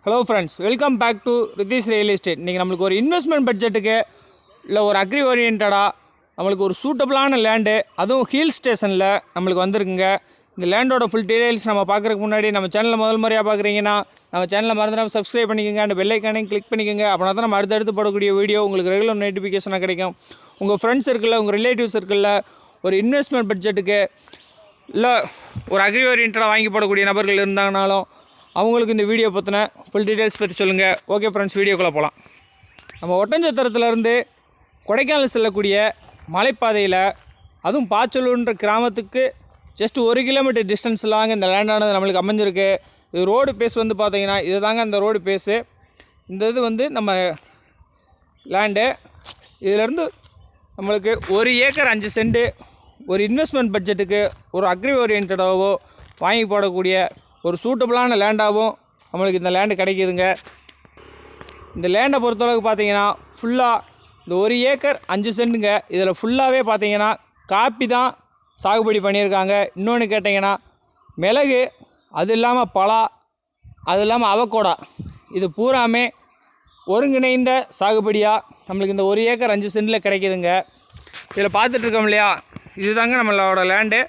Hello friends, welcome back to Rithees real estate. இன்றைக்கி நம்மளுக்கு ஒரு இன்வெஸ்ட்மெண்ட் பட்ஜெட்டுக்கு இல்லை ஒரு அக்ரி ஓரியன்டாக நம்மளுக்கு ஒரு சூட்டபிளான லேண்டு, அதுவும் ஹில் ஸ்டேஷனில் நம்மளுக்கு வந்திருக்குங்க. இந்த லேண்டோட ஃபுல் டீடைல்ஸ் நம்ம பார்க்குறதுக்கு முன்னாடி நம்ம சேனலில் முதல் முறையாக பார்க்குறீங்கன்னா நம்ம சேனலில் மறந்துடாமல் சப்ஸ்கிரைப் பண்ணிக்கோங்க. அந்த பெல் ஐக்கானையும் கிளிக் பண்ணிக்கோங்க. அப்படின்னா தான் நம்ம அடுத்தடுத்து போடக்கூடிய வீடியோ உங்களுக்கு ரெகுலர் நோட்டிஃபிகேஷனாக கிடைக்கும். உங்கள் ஃப்ரெண்ட்ஸ் இருக்குல்ல, உங்கள் ரிலேட்டிவ்ஸ் இருக்குல்ல, ஒரு இன்வெஸ்ட்மெண்ட் பட்ஜெட்டுக்கு இல்லை ஒரு அக்ரி ஓரியன்டாக வாங்கி போடக்கூடிய நபர்கள் இருந்தாங்கனாலும் அவங்களுக்கு இந்த வீடியோ பற்றின ஃபுல் டீட்டெயில்ஸ் பற்றி சொல்லுங்கள். ஓகே ஃப்ரெண்ட்ஸ், வீடியோக்குள்ளே போகலாம். நம்ம ஒட்டஞ்சத்திரத்துலேருந்து கொடைக்கானல் செல்லக்கூடிய மலைப்பாதையில், அதுவும் பாச்சலூர்ன்ற கிராமத்துக்கு ஜஸ்ட் 1 கிலோமீட்டர் டிஸ்டன்ஸில் தாங்க இந்த லேண்டானது நம்மளுக்கு அமைஞ்சிருக்கு. இது ரோடு பேஸ் வந்து பார்த்திங்கன்னா இது தாங்க இந்த ரோடு பேஸு. இந்த இது வந்து நம்ம லேண்டு. இதிலேருந்து நம்மளுக்கு 1 ஏக்கர் 5 சென்ட்டு ஒரு இன்வெஸ்ட்மெண்ட் பட்ஜெட்டுக்கு ஒரு அக்ரி ஓரியன்டாகவோ வாங்கி போடக்கூடிய ஒரு சூட்டபிளான லேண்டாகவும் நம்மளுக்கு இந்த லேண்டு கிடைக்கிதுங்க. இந்த லேண்டை பொறுத்தளவுக்கு பார்த்தீங்கன்னா ஃபுல்லாக இந்த 1 ஏக்கர் 5 சென்ட்டுங்க. இதில் ஃபுல்லாகவே பார்த்தீங்கன்னா காப்பி தான் சாகுபடி பண்ணியிருக்காங்க. இன்னொன்று கேட்டிங்கன்னா மிளகு, அது இல்லாமல் பலா, அது இல்லாமல் அவக்கோடா, இது பூராமே ஒருங்கிணைந்த சாகுபடியாக நம்மளுக்கு இந்த 1 ஏக்கர் 5 சென்ட்டில் கிடைக்கிதுங்க. இதில் பார்த்துட்ருக்கோம் இல்லையா, இதுதாங்க நம்மளோட லேண்டு.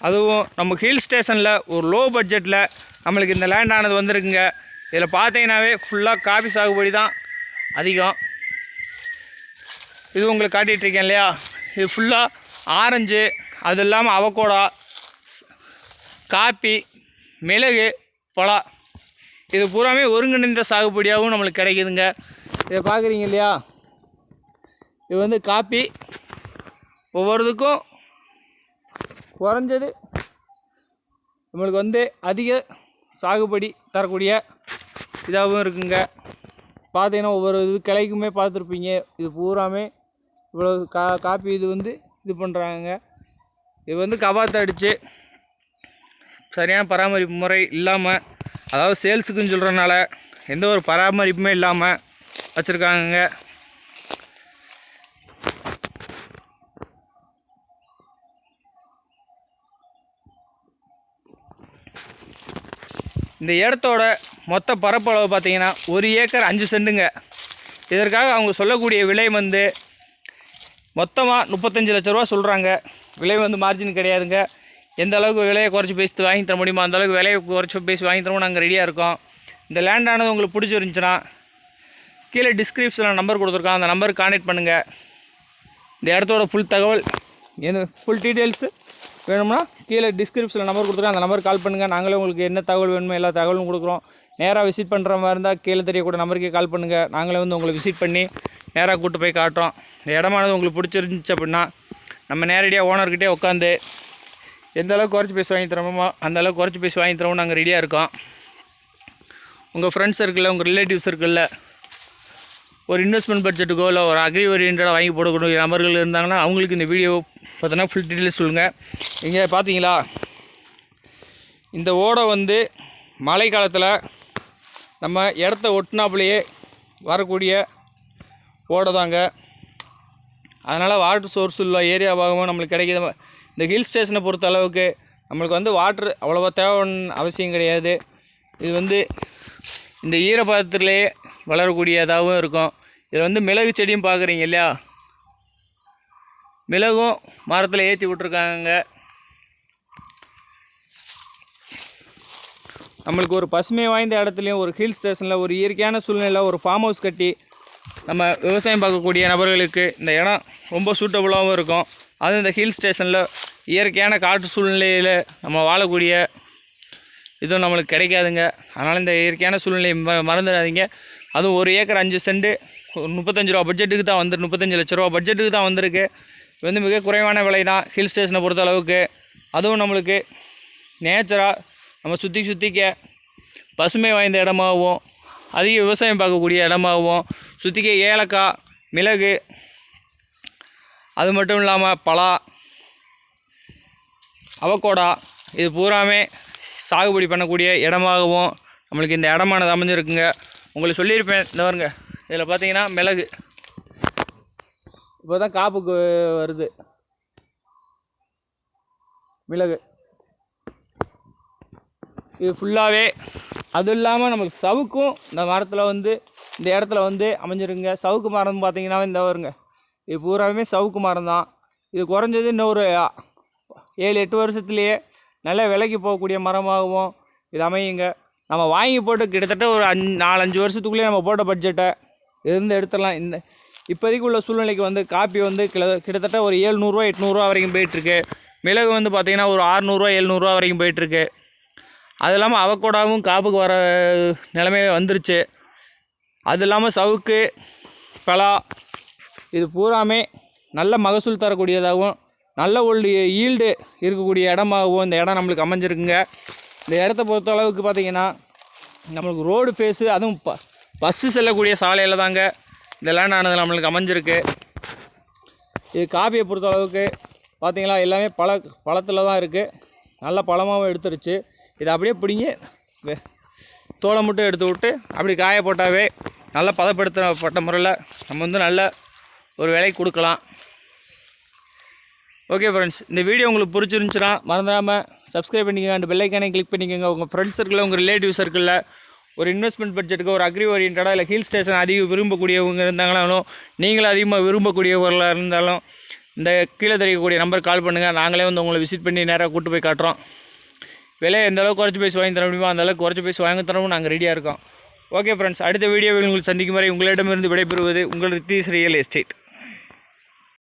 அதுவும் நம்ம ஹில் ஸ்டேஷனில் ஒரு லோ பட்ஜெட்டில் நம்மளுக்கு இந்த லேண்டானது வந்திருக்குங்க. இதில் பார்த்தீங்கன்னாவே ஃபுல்லாக காஃபி சாகுபடி தான் அதிகம். இது உங்களுக்கு காட்டிகிட்ருக்கேன் இல்லையா, இது ஃபுல்லாக ஆரஞ்சு, அது இல்லாமல் அவக்கோடா, காப்பி, மிளகு, பலா, இது பூராமே ஒருங்கிணைந்த சாகுபடியாகவும் நம்மளுக்கு கிடைக்குதுங்க. இதை பார்க்குறீங்க இல்லையா, இது வந்து காப்பி ஒவ்வொருத்துக்கும் குறைஞ்சது நம்மளுக்கு வந்து அதிக சாகுபடி தரக்கூடிய இதாகவும் இருக்குங்க. பார்த்தீங்கன்னா ஒவ்வொரு இது கிளைக்குமே பார்த்துருப்பீங்க, இது பூராமே இவ்வளோ காப்பி இது வந்து இது பண்ணுறாங்க. இது வந்து கபாத்தை அடித்து சரியான பராமரிப்பு முறை இல்லாமல், அதாவது சேல்ஸுக்குன்னு சொல்கிறனால எந்த ஒரு பராமரிப்புமே இல்லாமல் வச்சுருக்காங்க. இந்த இடத்தோட மொத்த பரப்பளவு பார்த்திங்கன்னா 1 ஏக்கர் 5 சென்ட்டுங்க. இதற்காக அவங்க சொல்லக்கூடிய விலை வந்து மொத்தமாக 35 லட்ச ரூபா சொல்கிறாங்க. விலை வந்து மார்ஜின் கிடையாதுங்க. எந்த அளவுக்கு விலையை குறைச்சி பேசி வாங்கி தர முடியுமோ அந்த அளவுக்கு விலையை குறைச்சி பேசி வாங்கி தரவும் நாங்கள் ரெடியாக இருக்கோம். இந்த லேண்டானது உங்களுக்கு பிடிச்சிருந்துச்சுன்னா கீழே டிஸ்கிரிப்ஷனில் நம்பர் கொடுத்துருக்கோம், அந்த நம்பருக்கு கான்டெக்ட் பண்ணுங்கள். இந்த இடத்தோட ஃபுல் தகவல் ஃபுல் டீட்டெயில்ஸு வேணும்னா கீழே டிஸ்கிரிப்ஷனில் நம்பர் கொடுத்துருக்கோம், அந்த நம்பருக்கு கால் பண்ணுங்கள். நாங்களே உங்களுக்கு என்ன தகவல் வேணுமோ எல்லா தகவலும் கொடுக்குறோம். நேராக விசிட் பண்ணுற மாதிரி இருந்தால் கீழே தெரியக்கூடிய நம்பருக்கே கால் பண்ணுங்கள். நாங்களே வந்து உங்களை விசிட் பண்ணி நேராக கூப்பிட்டு போய் காட்டுறோம். இந்த இடமானது உங்களுக்கு பிடிச்சிருந்துச்சு அப்படின்னா நம்ம நேரடியாக ஓனர்கிட்டே உட்காந்து எந்த அளவுக்கு குறைச்சி பேசி வாங்கி தரோமோ அந்த அளவுக்கு குறைச்சி பேசி வாங்கி தரோம் நாங்கள் ரெடியாக இருக்கோம். உங்கள் ஃப்ரெண்ட்ஸ் இருக்குல்ல, உங்கள் ரிலேட்டிவ்ஸ் இருக்குல்ல, ஒரு இன்வெஸ்ட்மெண்ட் பட்ஜெட்டுக்கோ இல்லை ஒரு அக்ரி ஓரியன்டாக வாங்கி போடக்கூடிய நபர்கள் இருந்தாங்கன்னா அவங்களுக்கு இந்த வீடியோ பார்த்தோன்னா ஃபுல் டீட்டெயில்ஸ் சொல்லுங்கள். இங்கே பார்த்தீங்களா, இந்த ஓடை வந்து மழை காலத்தில் நம்ம இடத்த ஒட்டினாப்புலையே வரக்கூடிய ஓடை தாங்க. அதனால் வாட்டர் சோர்ஸ் உள்ள ஏரியாவாகவும் நம்மளுக்கு கிடைக்கிது. இந்த ஹில் ஸ்டேஷனை பொறுத்த அளவுக்கு நம்மளுக்கு வந்து வாட்ரு அவ்வளோவா தேவைன்னு அவசியம் கிடையாது. இது வந்து இந்த ஈரப்பதத்திலே வளரக்கூடியதாகவும் இருக்கும். இதில் வந்து மிளகு செடியும் பார்க்குறீங்க இல்லையா, மிளகும் மரத்தில் ஏற்றி விட்ருக்காங்க. நம்மளுக்கு ஒரு பசுமை வாய்ந்த இடத்துலையும் ஒரு ஹில் ஸ்டேஷனில் ஒரு இயற்கையான சூழ்நிலையில் ஒரு ஃபார்ம் ஹவுஸ் கட்டி நம்ம விவசாயம் பார்க்கக்கூடிய நபர்களுக்கு இந்த இடம் ரொம்ப சூட்டபுளாகவும் இருக்கும். அதுவும் இந்த ஹில் ஸ்டேஷனில் இயற்கையான காற்று சூழ்நிலையில் நம்ம வாழக்கூடிய இதுவும் நம்மளுக்கு கிடைக்காதுங்க. அதனால் இந்த இயற்கையான சூழ்நிலையை மறந்துடாதீங்க. அதுவும் 1 ஏக்கர் 5 சென்ட்டு 35 ரூபா பட்ஜெட்டுக்கு தான் 35 லட்ச ரூபா பட்ஜெட்டுக்கு தான் வந்திருக்கு. இது வந்து மிக குறைவான விலை தான் ஹில் ஸ்டேஷனை பொறுத்த அளவுக்கு. அதுவும் நம்மளுக்கு நேச்சராக நம்ம சுற்றிக்க பசுமை வாய்ந்த இடமாகவும் அதிக விவசாயம் பார்க்கக்கூடிய இடமாகவும் சுற்றிக்க ஏலக்காய், மிளகு, அது மட்டும் இல்லாமல் பலா, அவக்கோடா, இது பூராமே சாகுபடி பண்ணக்கூடிய இடமாகவும் நம்மளுக்கு இந்த இடமானது அமைஞ்சிருக்குங்க. உங்களுக்கு சொல்லியிருப்பேன், இந்த வருங்க இதில் பார்த்தீங்கன்னா மிளகு இப்போ தான் காப்புக்கு வருது மிளகு. இது ஃபுல்லாகவே. அதுவும் இல்லாமல் நமக்கு சவுக்கும் இந்த மரத்தில் வந்து இந்த இடத்துல வந்து அமைஞ்சிருங்க. சவுக்கு மரம் பார்த்திங்கன்னா இந்த வருங்க, இது பூராவுமே சவுக்கு மரம் தான். இது குறைஞ்சது இன்னும் ஒரு 7-8 வருஷத்துலேயே நல்ல விலைக்கு போகக்கூடிய மரமாகவும் இது அமையுங்க. நம்ம வாங்கி போட்டு கிட்டத்தட்ட ஒரு 4-5 வருஷத்துக்குள்ளேயே நம்ம போட்ட பட்ஜெட்டை இருந்து எடுத்துடலாம். இந்த இப்போதைக்கு உள்ள சூழ்நிலைக்கு வந்து காப்பி வந்து கிட்டத்தட்ட ஒரு 700-800 வரைக்கும் போயிட்டுருக்கு. மிளகு வந்து பார்த்திங்கன்னா ஒரு 600-700 வரைக்கும் போயிட்டுருக்கு. அது இல்லாமல் அவக்கோடாவும் காப்புக்கு வர நிலைமையில வந்துருச்சு. அது இல்லாமல் சவுக்கு, பலா இது பூராமே நல்ல மகசூல் தரக்கூடியதாகவும் நல்ல ஒரு ஈல்டு இருக்கக்கூடிய இடமாகவும் இந்த இடம் நம்மளுக்கு அமைஞ்சிருக்குங்க. இந்த இடத்த பொறுத்த அளவுக்கு பார்த்திங்கன்னா நம்மளுக்கு ரோடு ஃபேஸு, அதுவும் பஸ்ஸு செல்லக்கூடிய சாலையில் தாங்க இந்த லேண்ட் ஆனது நம்மளுக்கு அமைஞ்சிருக்கு. இது காஃபியை பொறுத்த அளவுக்கு பார்த்திங்களா எல்லாமே பழத்தில் தான் இருக்குது. நல்ல பழமாகவும் எடுத்துருச்சு. இதை அப்படியே பிடிங்கி தோலை மட்டும் எடுத்து விட்டு அப்படி காய போட்டாவே நல்லா பதப்படுத்தப்பட்ட முறையில் நம்ம வந்து நல்ல ஒரு விலை கொடுக்கலாம். ஓகே ஃப்ரெண்ட்ஸ், இந்த வீடியோ உங்களுக்கு பிடிச்சிருந்துச்சுன்னா மறந்துடாமல் சப்ஸ்கிரைப் பண்ணிக்கோங்க, அண்ட் பெல் ஐக்கானை கிளிக் பண்ணிக்கோங்க. உங்கள் ஃப்ரெண்ட்ஸ் சர்க்கிளில், உங்கள் ரிலேட்டிவ் சர்க்கிளில் ஒரு இன்வெஸ்ட்மெண்ட் பட்ஜெட்டுக்கு ஒரு அக்ரி ஓரியன்டாக இல்லை ஹில் ஸ்டேஷன் அதிகம் விரும்பக்கூடியவங்க இருந்தாங்களாலும், நீங்களும் அதிகமாக விரும்பக்கூடியவர்களாக இருந்தாலும் இந்த கீழே தெரியக்கூடிய நம்பருக்கு கால் பண்ணுங்கள். நாங்களே வந்து உங்களை விசிட் பண்ணி நேராக கூட்டு போய் காட்டுறோம். விலையை எந்த அளவுக்கு குறைச்சி பேசி வாங்கி தர முடியுமோ அந்த அளவுக்கு குறைச்சி பேசி வாங்கி தரவும் நாங்கள் ரெடியாக இருக்கோம். ஓகே ஃப்ரெண்ட்ஸ், அடுத்த வீடியோவில் உங்களுக்கு சந்திக்கும் வரை உங்களிடமிருந்து விடைபெறுவது உங்கள் ரித்தீஷ் ரியல் எஸ்டேட்.